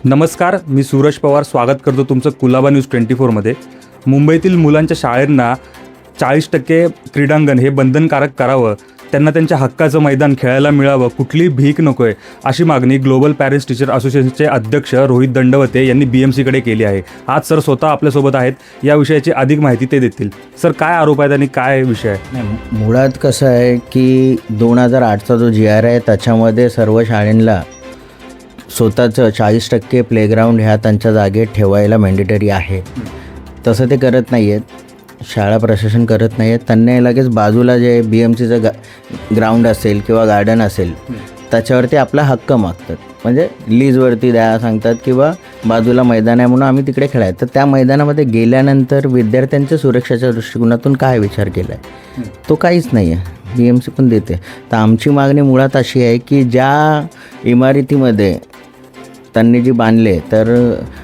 नमस्कार, मी सूरज पवार स्वागत करतो तुमचं कुलाबा न्यूज 24मध्ये. मुंबईतील मुलांच्या शाळांना 40% क्रीडांगण हे बंधनकारक करावं, त्यांना त्यांच्या हक्काचं मैदान खेळायला मिळावं, कुठलीही भीक नको आहे, अशी मागणी ग्लोबल पॅरेंट्स टीचर असोसिएशनचे अध्यक्ष रोहित दंडवते यांनी BMCकडे केली आहे. आज सर स्वतः आपल्यासोबत आहेत. या विषयाची अधिक माहिती ते देतील. सर, काय आरोप आहेत आणि काय विषय आहे? मुळात कसं आहे की 2008चा जो GR आहे त्याच्यामध्ये सर्व शाळांना स्वतःचं 40% प्लेग्राऊंड ह्या त्यांच्या जागेत ठेवायला मॅन्डेटरी आहे. तसं ते करत नाही आहेत, शाळा प्रशासन करत नाही आहेत. त्यांनी लगेच बाजूला जे BMCचं ग्राउंड असेल किंवा गार्डन असेल त्याच्यावरती आपला हक्क मागतात. म्हणजे लीजवरती द्या सांगतात किंवा बाजूला मैदान आहे म्हणून आम्ही तिकडे खेळायचं. तर त्या मैदानामध्ये गेल्यानंतर विद्यार्थ्यांच्या सुरक्षेच्या दृष्टिकोनातून काय विचार केला आहे तो काहीच नाही आहे. BMC पण देते. तर आमची मागणी मुळात अशी आहे की ज्या इमारतीमध्ये त्यांनी जी बांधले तर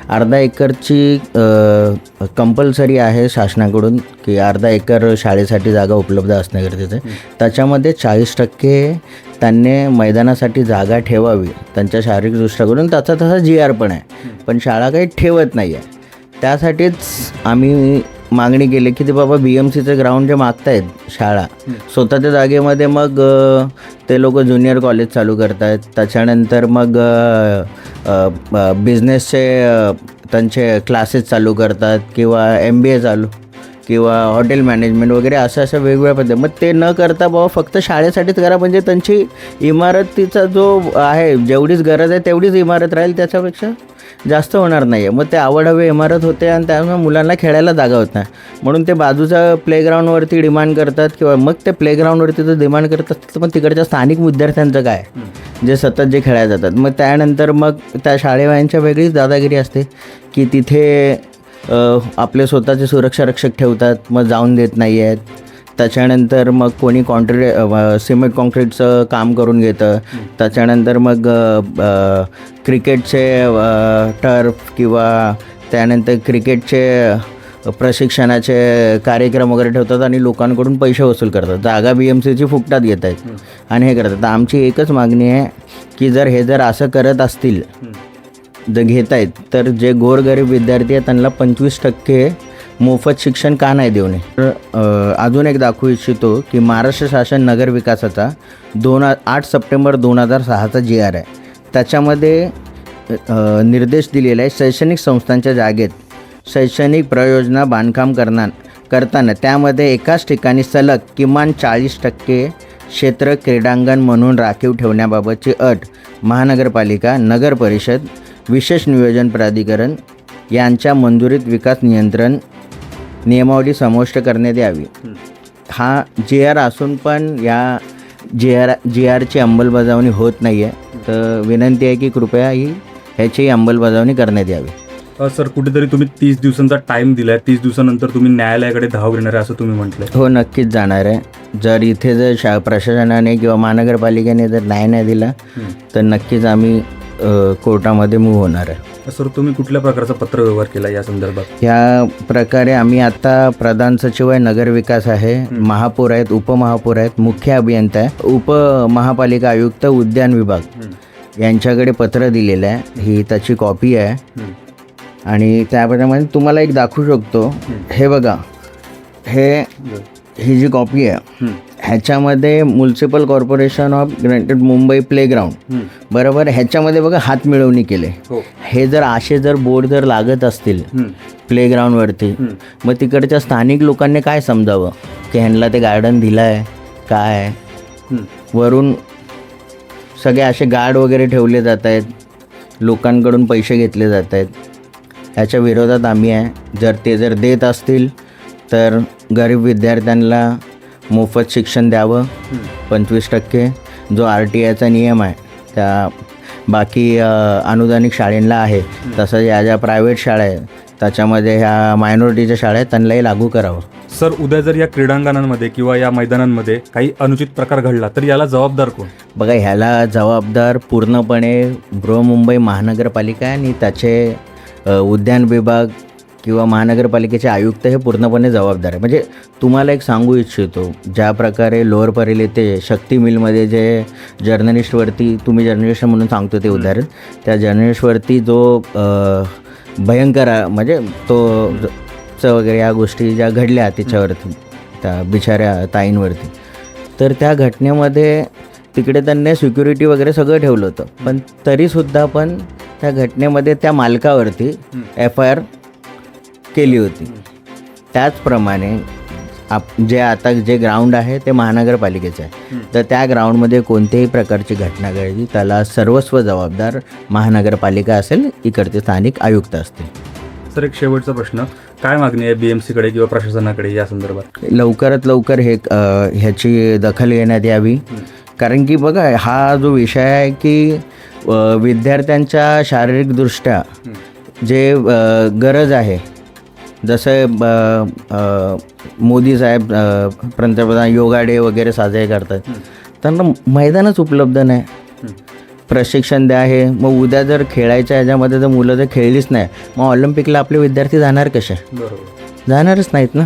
अर्धा एकरची कंपल्सरी आहे शासनाकडून की अर्धा एकर शाळेसाठी जागा उपलब्ध असणं गरजेचं आहे. त्याच्यामध्ये 40% त्यांनी मैदानासाठी जागा ठेवावी त्यांच्या शारीरिक दृष्ट्याकडून. त्याचा तसा GR पण आहे, पण शाळा काही ठेवत नाही आहे. त्यासाठीच आम्ही मागणी केली की ते बाबा BMCचं ग्राउंड जे मागतायत शाळा स्वतःच्या जागेमध्ये, मग ते लोक ज्युनियर कॉलेज चालू करत आहेत. त्याच्यानंतर मग बिझनेसचे त्यांचे क्लासेस चालू करतात किंवा MBA चालू किंवा हॉटेल मॅनेजमेंट वगैरे असं वेगवेगळ्या पद्धती. मग ते न करता बाबा फक्त शाळेसाठीच करा, म्हणजे त्यांची इमारतीचा जो आहे जेवढीच गरज आहे तेवढीच इमारत राहील, त्याच्यापेक्षा जास्त होणार नाही आहे. मग ते आवड-हवी इमारत होते आणि त्यामुळे मुलांना खेळायला जागा होत नाही. म्हणून ते बाजूच्या प्लेग्राऊंडवरती डिमांड करतात किंवा मग ते प्लेग्राऊंडवरती जर डिमांड करत असतील तर मग तिकडच्या स्थानिक विद्यार्थ्यांचं काय, जे सतत जे खेळायला जातात. मग त्यानंतर मग त्या शाळेवाल्यांच्या वेगळीच दादागिरी असते की तिथे आपले स्वतःचे सुरक्षा रक्षक ठेवतात, मग जाऊन देत नाही आहेत. त्याच्यानंतर मग कोणी सिमेंट कॉन्क्रीटचं काम करून घेतं. त्याच्यानंतर मग क्रिकेटचे टर्फ किंवा त्यानंतर क्रिकेटचे प्रशिक्षणाचे कार्यक्रम वगैरे ठेवतात आणि लोकांकडून पैसे वसूल करतात. जागा BMCची फुकटात घेत आहेत आणि हे करतात. तर आमची एकच मागणी आहे की जर असं करत असतील, जर घेत आहेत, तर जे गोरगरीब विद्यार्थी आहेत त्यांना 25% मोफत शिक्षण का नाही देऊ नये. तर अजून एक दाखवू इच्छितो की महाराष्ट्र शासन नगर विकासाचा 8 सप्टेंबर 2006चा GR आहे. त्याच्यामध्ये निर्देश दिलेला आहे शैक्षणिक संस्थांच्या जागेत शैक्षणिक प्रयोजना बांधकाम करताना त्यामध्ये एकाच ठिकाणी सलग किमान 40% क्षेत्र क्रीडांगण म्हणून राखीव ठेवण्याबाबतची अट महानगरपालिका, नगर परिषद, विशेष नियोजन प्राधिकरण यांच्या मंजुरीत विकास नियंत्रण नियमावली समाविष्ट करण्यात यावी. हा GR असून पण या GRची अंमलबजावणी होत नाही आहे. तर विनंती आहे की कृपया ह्याची अंमलबजावणी करण्यात यावी. सर, कुठेतरी तुम्ही 30 दिवसांचा टाईम दिला आहे. 30 दिवसानंतर तुम्ही न्यायालयाकडे धाव घेणार आहे असं तुम्ही म्हटलं. हो, नक्कीच जाणार आहे. जर इथे जर प्रशासनाने किंवा महानगरपालिकेने जर न्याय नाही दिला तर नक्कीच आम्ही कोर्टामध्ये मूव्ह होणार आहे. सर, तुम्ही कुठल्या प्रकारचा पत्रव्यवहार केला या संदर्भात? या प्रकारे आम्ही आता प्रधान सचिव आहे, नगर विकास आहे, महापौर आहेत, उपमहापौर आहेत, मुख्य अभियंता आहे, उपमहापालिका आयुक्त, उद्यान विभाग यांच्याकडे पत्र दिलेलं आहे. ही त्याची कॉपी आहे आणि त्याप्रमाणे तुम्हाला एक दाखवू शकतो. हे बघा, ही जी कॉपी आहे ह्याच्यामध्ये municipal corporation of granted Mumbai playground, बरोबर, ह्याच्यामध्ये बघा हात मिळवणी केले. हे जर बोर्ड जर लागत असतील प्लेग्राऊंडवरती, मग तिकडच्या स्थानिक लोकांनी काय समजावं की ह्यांना ते गार्डन दिलं आहे काय. वरून सगळे असे गार्ड वगैरे ठेवले जात आहेत, लोकांकडून पैसे घेतले जात आहेत. ह्याच्या विरोधात आम्ही आहे. जर देत असतील तर गरीब विद्यार्थ्यांना मोफत शिक्षण द्यावं 25%, जो RTIचा नियम आहे त्या बाकी अनुदानिक शाळांना आहे तसं ज्या प्रायव्हेट शाळा आहेत त्याच्यामध्ये ह्या मायनॉरिटीच्या शाळा आहेत त्यांनाही लागू करावं. सर, उद्या जर या क्रीडांगणांमध्ये किंवा या मैदानांमध्ये काही अनुचित प्रकार घडला तर याला जबाबदार कोण? बघा, ह्याला जबाबदार पूर्णपणे बृहन्मुंबई महानगरपालिका आहे आणि त्याचे उद्यान विभाग किंवा महानगरपालिकेचे आयुक्त हे पूर्णपणे जबाबदार आहे. म्हणजे तुम्हाला एक सांगू इच्छितो, ज्या प्रकारे लोअर परेल येथे शक्ती मिलमध्ये जे जर्नलिस्टवरती, तुम्ही जर्नलिस्ट म्हणून सांगतो ते उदाहरण, त्या जर्नलिस्टवरती जो भयंकर म्हणजे तो वगैरे या गोष्टी ज्या घडल्या तिच्यावरती, त्या बिचाऱ्या ताईंवरती, तर त्या घटनेमध्ये तिकडे त्यांनी सिक्युरिटी वगैरे सगळं ठेवलं होतं, पण तरीसुद्धा पण त्या घटनेमध्ये त्या मालकावरती FIR केली होती. त्याचप्रमाणे जे आता जे ग्राउंड आहे ते महानगरपालिकेचं आहे, तर त्या ग्राउंडमध्ये कोणत्याही प्रकारची घटना घडली त्याला सर्वस्व जबाबदार महानगरपालिका असेल, इकडचे स्थानिक आयुक्त असतील. सर, एक शेवटचा प्रश्न, काय मागणी आहे BMCकडे किंवा प्रशासनाकडे या संदर्भात? लवकरात लवकर ह्याची दखल घेण्यात यावी. कारण की बघा, हा जो विषय आहे की विद्यार्थ्यांच्या शारीरिकदृष्ट्या जे गरज आहे, जसं मोदी साहेब पंतप्रधान योगा डे वगैरे साजरे करतात, त्यांना मैदानच उपलब्ध नाही. प्रशिक्षण द्या हे, मग उद्या जर खेळायच्या ह्याच्यामध्ये जर मुलं जर खेळलीच नाही, मग ऑलिम्पिकला आपले विद्यार्थी जाणार कसे? बरोबर. जाणारच नाहीत ना.